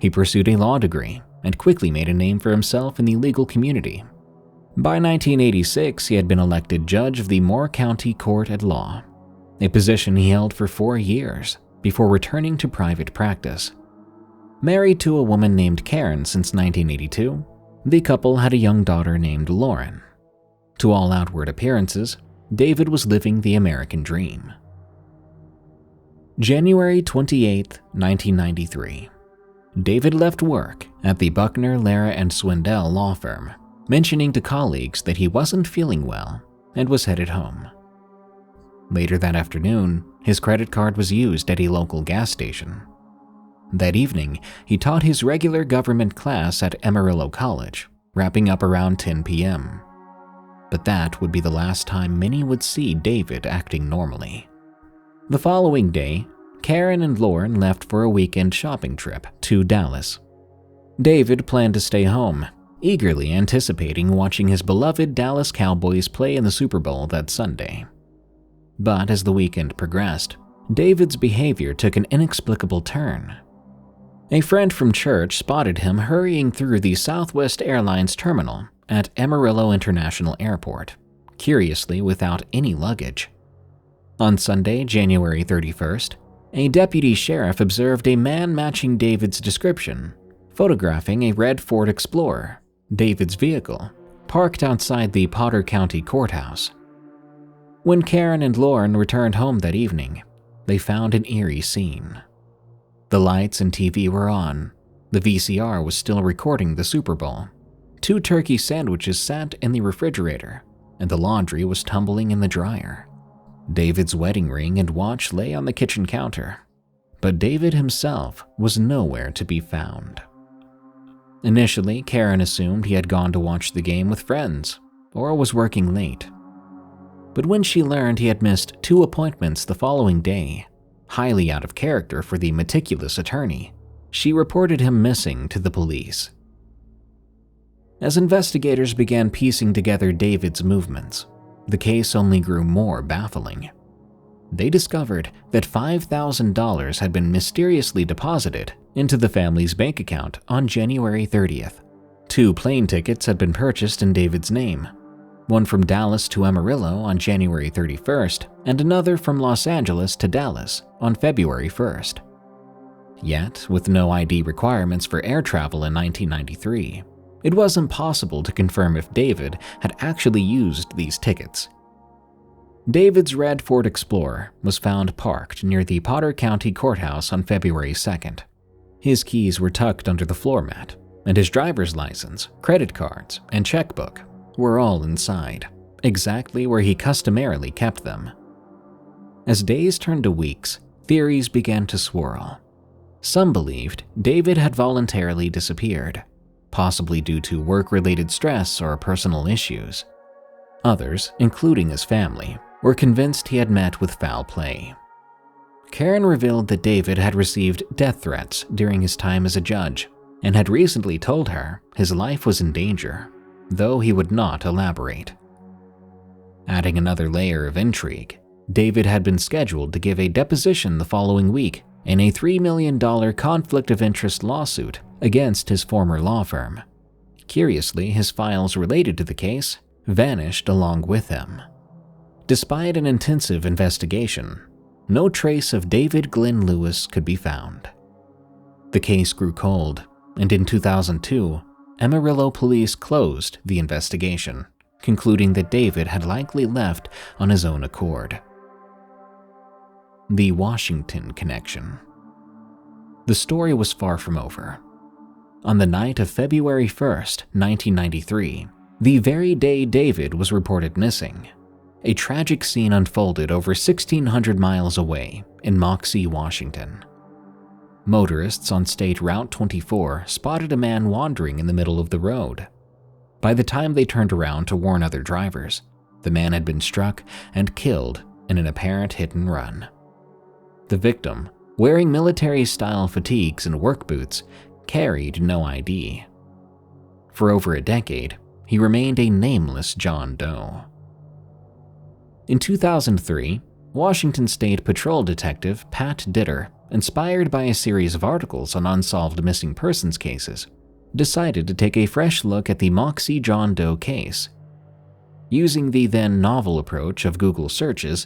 He pursued a law degree and quickly made a name for himself in the legal community. By 1986, he had been elected judge of the Moore County Court at Law, a position he held for 4 years before returning to private practice. Married to a woman named Karen since 1982, the couple had a young daughter named Lauren. To all outward appearances, David was living the American dream. January 28, 1993. David left work at the Buckner, Lara, and Swindell law firm, mentioning to colleagues that he wasn't feeling well and was headed home. Later that afternoon, his credit card was used at a local gas station. That evening, he taught his regular government class at Amarillo College, wrapping up around 10 p.m. But that would be the last time many would see David acting normally. The following day, Karen and Lauren left for a weekend shopping trip to Dallas. David planned to stay home, eagerly anticipating watching his beloved Dallas Cowboys play in the Super Bowl that Sunday. But as the weekend progressed, David's behavior took an inexplicable turn. A friend from church spotted him hurrying through the Southwest Airlines terminal at Amarillo International Airport, curiously without any luggage. On Sunday, January 31st, a deputy sheriff observed a man matching David's description, photographing a red Ford Explorer, David's vehicle, parked outside the Potter County Courthouse. When Karen and Lauren returned home that evening, they found an eerie scene. The lights and TV were on. The VCR was still recording the Super Bowl. 2 turkey sandwiches sat in the refrigerator, and the laundry was tumbling in the dryer. David's wedding ring and watch lay on the kitchen counter, but David himself was nowhere to be found. Initially, Karen assumed he had gone to watch the game with friends or was working late. But when she learned he had missed 2 appointments the following day, highly out of character for the meticulous attorney, she reported him missing to the police. As investigators began piecing together David's movements, the case only grew more baffling. They discovered that $5,000 had been mysteriously deposited into the family's bank account on January 30th. 2 plane tickets had been purchased in David's name, one from Dallas to Amarillo on January 31st, and another from Los Angeles to Dallas on February 1st. Yet, with no ID requirements for air travel in 1993, it was impossible to confirm if David had actually used these tickets. David's red Ford Explorer was found parked near the Potter County Courthouse on February 2nd. His keys were tucked under the floor mat, and his driver's license, credit cards, and checkbook were all inside, exactly where he customarily kept them. As days turned to weeks, theories began to swirl. Some believed David had voluntarily disappeared, possibly due to work-related stress or personal issues. Others, including his family, were convinced he had met with foul play. Karen revealed that David had received death threats during his time as a judge and had recently told her his life was in danger, though he would not elaborate. Adding another layer of intrigue, David had been scheduled to give a deposition the following week in a $3 million conflict of interest lawsuit against his former law firm. Curiously, his files related to the case vanished along with him. Despite an intensive investigation, no trace of David Glenn Lewis could be found. The case grew cold, and in 2002, Amarillo police closed the investigation, concluding that David had likely left on his own accord. The Washington Connection. The story was far from over. On the night of February 1st, 1993, the very day David was reported missing, a tragic scene unfolded over 1,600 miles away in Moxie, Washington. Motorists on State Route 24 spotted a man wandering in the middle of the road. By the time they turned around to warn other drivers, the man had been struck and killed in an apparent hit and run. The victim, wearing military-style fatigues and work boots, carried no ID. For over a decade, he remained a nameless John Doe. In 2003, Washington State Patrol Detective Pat Ditter, inspired by a series of articles on unsolved missing persons cases, decided to take a fresh look at the Moxie John Doe case. Using the then novel approach of Google searches,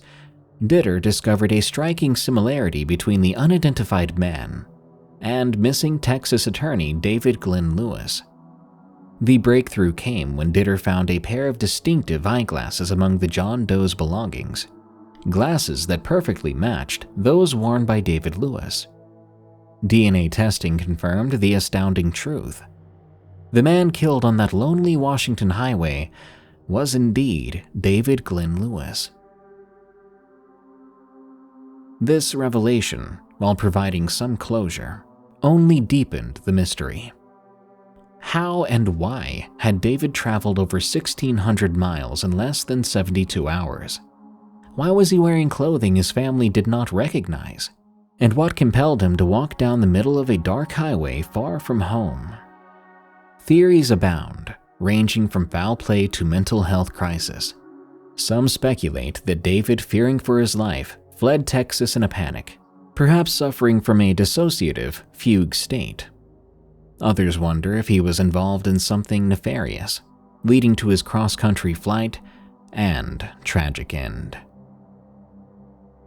Ditter discovered a striking similarity between the unidentified man and missing Texas attorney David Glenn Lewis. The breakthrough came when Ditter found a pair of distinctive eyeglasses among the John Doe's belongings, glasses that perfectly matched those worn by David Lewis. DNA testing confirmed the astounding truth. The man killed on that lonely Washington highway was indeed David Glenn Lewis. This revelation, while providing some closure, only deepened the mystery. How and why had David traveled over 1,600 miles in less than 72 hours? Why was he wearing clothing his family did not recognize? And what compelled him to walk down the middle of a dark highway far from home? Theories abound, ranging from foul play to mental health crisis. Some speculate that David, fearing for his life, fled Texas in a panic, perhaps suffering from a dissociative fugue state. Others wonder if he was involved in something nefarious, leading to his cross-country flight and tragic end.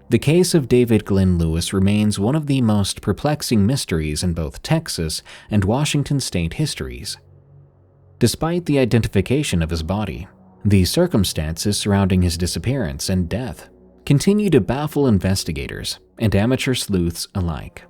The case of David Glenn Lewis remains one of the most perplexing mysteries in both Texas and Washington state histories. Despite the identification of his body, the circumstances surrounding his disappearance and death continue to baffle investigators and amateur sleuths alike.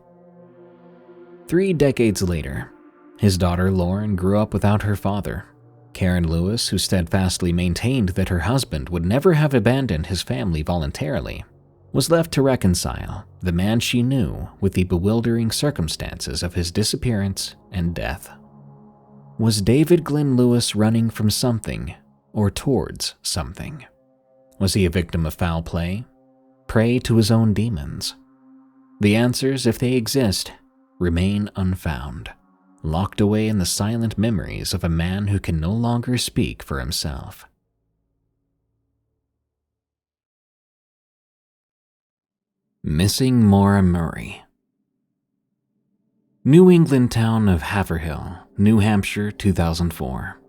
3 decades later, his daughter Lauren grew up without her father. Karen Lewis, who steadfastly maintained that her husband would never have abandoned his family voluntarily, was left to reconcile the man she knew with the bewildering circumstances of his disappearance and death. Was David Glenn Lewis running from something or towards something? Was he a victim of foul play? Prey to his own demons? The answers, if they exist, remain unfound, locked away in the silent memories of a man who can no longer speak for himself. Missing Maura Murray. New England town of Haverhill, New Hampshire, 2004.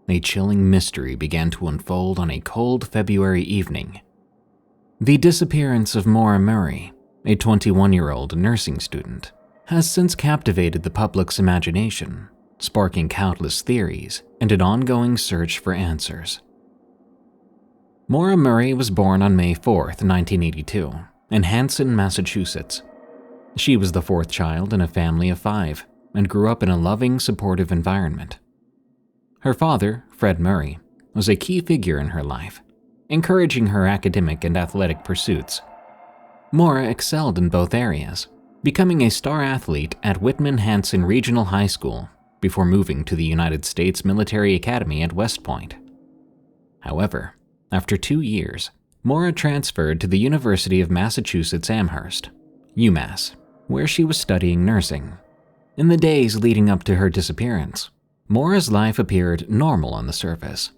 A chilling mystery began to unfold on a cold February evening. The disappearance of Maura Murray, a 21-year-old nursing student, has since captivated the public's imagination, sparking countless theories and an ongoing search for answers. Maura Murray was born on May 4, 1982, in Hanson, Massachusetts. She was the 4th child in a family of 5 and grew up in a loving, supportive environment. Her father, Fred Murray, was a key figure in her life, encouraging her academic and athletic pursuits. Maura excelled in both areas, becoming a star athlete at Whitman-Hanson Regional High School before moving to the United States Military Academy at West Point. However, after 2 years, Maura transferred to the University of Massachusetts Amherst, UMass, where she was studying nursing. In the days leading up to her disappearance, Maura's life appeared normal on the surface,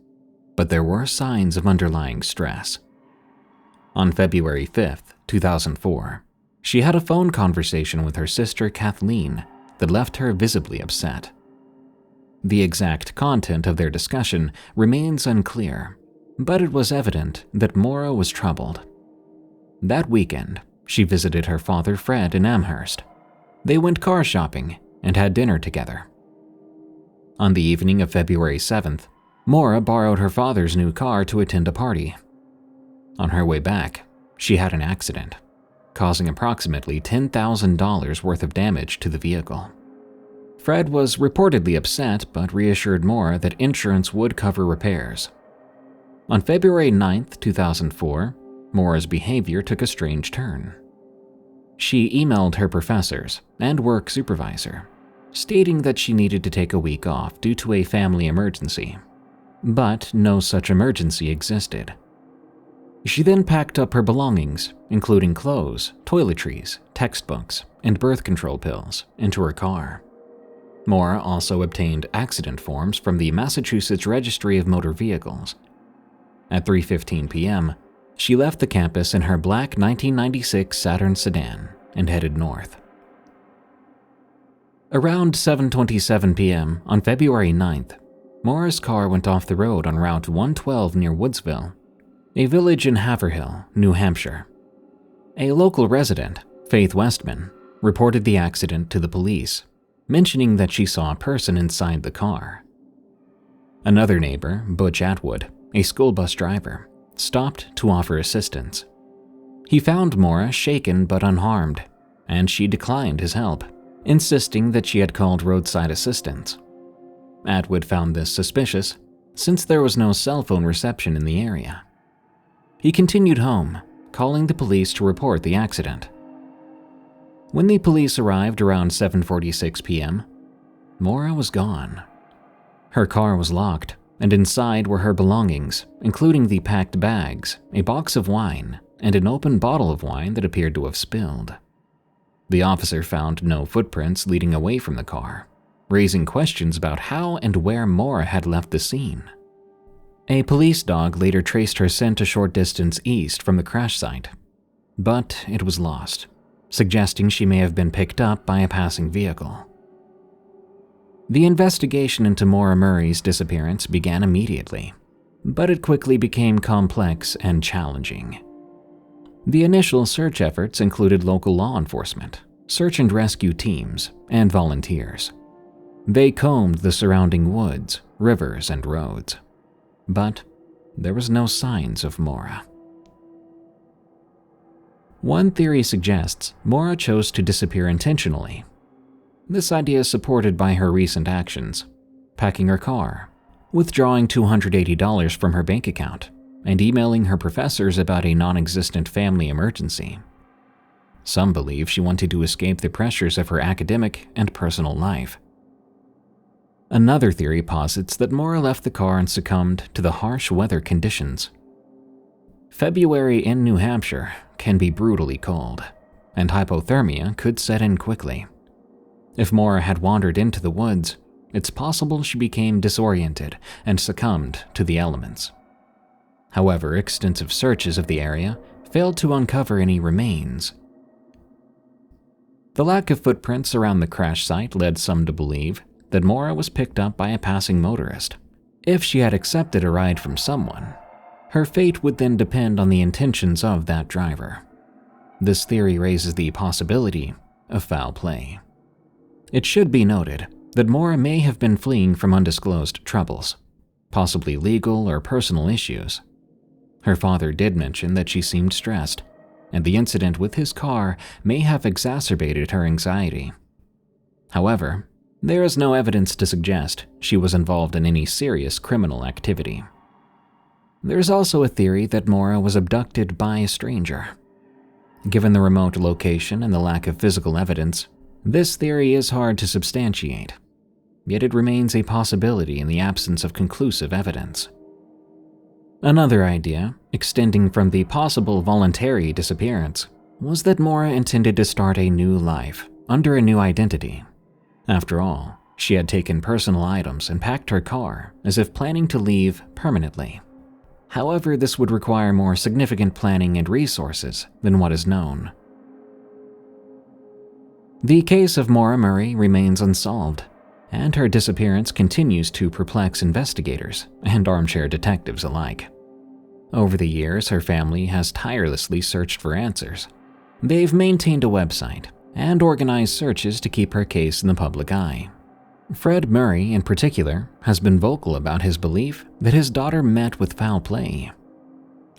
but there were signs of underlying stress. On February 5, 2004, she had a phone conversation with her sister Kathleen that left her visibly upset. The exact content of their discussion remains unclear, but it was evident that Maura was troubled. That weekend, she visited her father Fred in Amherst. They went car shopping and had dinner together. On the evening of February 7th, Maura borrowed her father's new car to attend a party. On her way back, she had an accident, causing approximately $10,000 worth of damage to the vehicle. Fred was reportedly upset but reassured Maura that insurance would cover repairs. On February 9, 2004, Maura's behavior took a strange turn. She emailed her professors and work supervisor, stating that she needed to take a week off due to a family emergency, but no such emergency existed. She then packed up her belongings, including clothes, toiletries, textbooks, and birth control pills, into her car. Maura also obtained accident forms from the Massachusetts Registry of Motor Vehicles. At 3:15 p.m., she left the campus in her black 1996 Saturn sedan and headed north. Around 7:27 p.m. on February 9th, Maura's car went off the road on Route 112 near Woodsville, a village in Haverhill, New Hampshire. A local resident, Faith Westman, reported the accident to the police, mentioning that she saw a person inside the car. Another neighbor, Butch Atwood, a school bus driver, stopped to offer assistance. He found Maura shaken but unharmed, and she declined his help, insisting that she had called roadside assistance. Atwood found this suspicious, since there was no cell phone reception in the area. He continued home, calling the police to report the accident. When the police arrived around 7:46 p.m., Maura was gone. Her car was locked, and inside were her belongings, including the packed bags, a box of wine, and an open bottle of wine that appeared to have spilled. The officer found no footprints leading away from the car, raising questions about how and where Maura had left the scene. A police dog later traced her scent a short distance east from the crash site, but it was lost, suggesting she may have been picked up by a passing vehicle. The investigation into Maura Murray's disappearance began immediately, but it quickly became complex and challenging. The initial search efforts included local law enforcement, search and rescue teams, and volunteers. They combed the surrounding woods, rivers, and roads. But there was no signs of Maura. One theory suggests Maura chose to disappear intentionally. This idea is supported by her recent actions, packing her car, withdrawing $280 from her bank account, and emailing her professors about a non-existent family emergency. Some believe she wanted to escape the pressures of her academic and personal life. Another theory posits that Maura left the car and succumbed to the harsh weather conditions. February in New Hampshire can be brutally cold, and hypothermia could set in quickly. If Maura had wandered into the woods, it's possible she became disoriented and succumbed to the elements. However, extensive searches of the area failed to uncover any remains. The lack of footprints around the crash site led some to believe that Maura was picked up by a passing motorist. If she had accepted a ride from someone, her fate would then depend on the intentions of that driver. This theory raises the possibility of foul play. It should be noted that Maura may have been fleeing from undisclosed troubles, possibly legal or personal issues. Her father did mention that she seemed stressed, and the incident with his car may have exacerbated her anxiety. However, there is no evidence to suggest she was involved in any serious criminal activity. There is also a theory that Maura was abducted by a stranger. Given the remote location and the lack of physical evidence, this theory is hard to substantiate, yet it remains a possibility in the absence of conclusive evidence. Another idea, extending from the possible voluntary disappearance, was that Maura intended to start a new life under a new identity. After all, she had taken personal items and packed her car as if planning to leave permanently. However, this would require more significant planning and resources than what is known. The case of Maura Murray remains unsolved, and her disappearance continues to perplex investigators and armchair detectives alike. Over the years, her family has tirelessly searched for answers. They've maintained a website and organized searches to keep her case in the public eye. Fred Murray, in particular, has been vocal about his belief that his daughter met with foul play.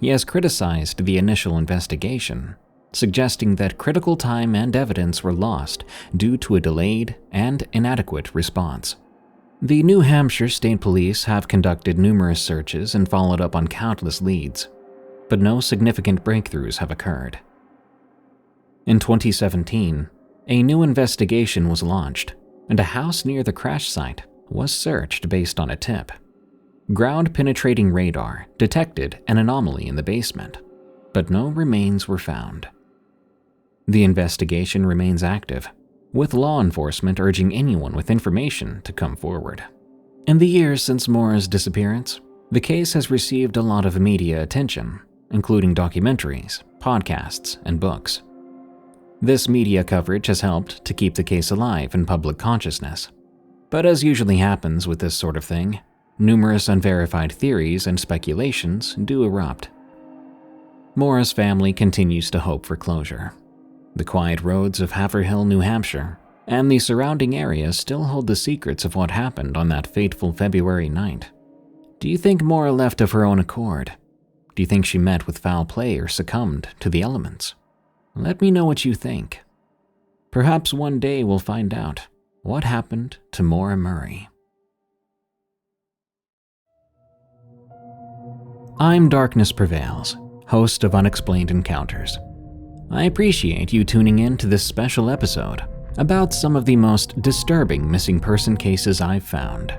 He has criticized the initial investigation, suggesting that critical time and evidence were lost due to a delayed and inadequate response. The New Hampshire State Police have conducted numerous searches and followed up on countless leads, but no significant breakthroughs have occurred. In 2017, a new investigation was launched, and a house near the crash site was searched based on a tip. Ground-penetrating radar detected an anomaly in the basement, but no remains were found. The investigation remains active, with law enforcement urging anyone with information to come forward. In the years since Maura's disappearance, the case has received a lot of media attention, including documentaries, podcasts, and books. This media coverage has helped to keep the case alive in public consciousness. But as usually happens with this sort of thing, numerous unverified theories and speculations do erupt. Maura's family continues to hope for closure. The quiet roads of Haverhill, New Hampshire, and the surrounding area still hold the secrets of what happened on that fateful February night. Do you think Maura left of her own accord? Do you think she met with foul play or succumbed to the elements? Let me know what you think. Perhaps one day we'll find out what happened to Maura Murray. I'm Darkness Prevails, host of Unexplained Encounters. I appreciate you tuning in to this special episode about some of the most disturbing missing person cases I've found.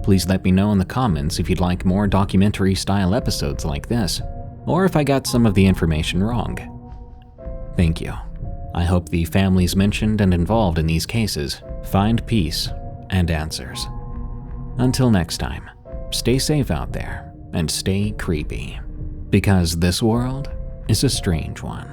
Please let me know in the comments if you'd like more documentary-style episodes like this, or if I got some of the information wrong. Thank you. I hope the families mentioned and involved in these cases find peace and answers. Until next time, stay safe out there and stay creepy, because this world is a strange one.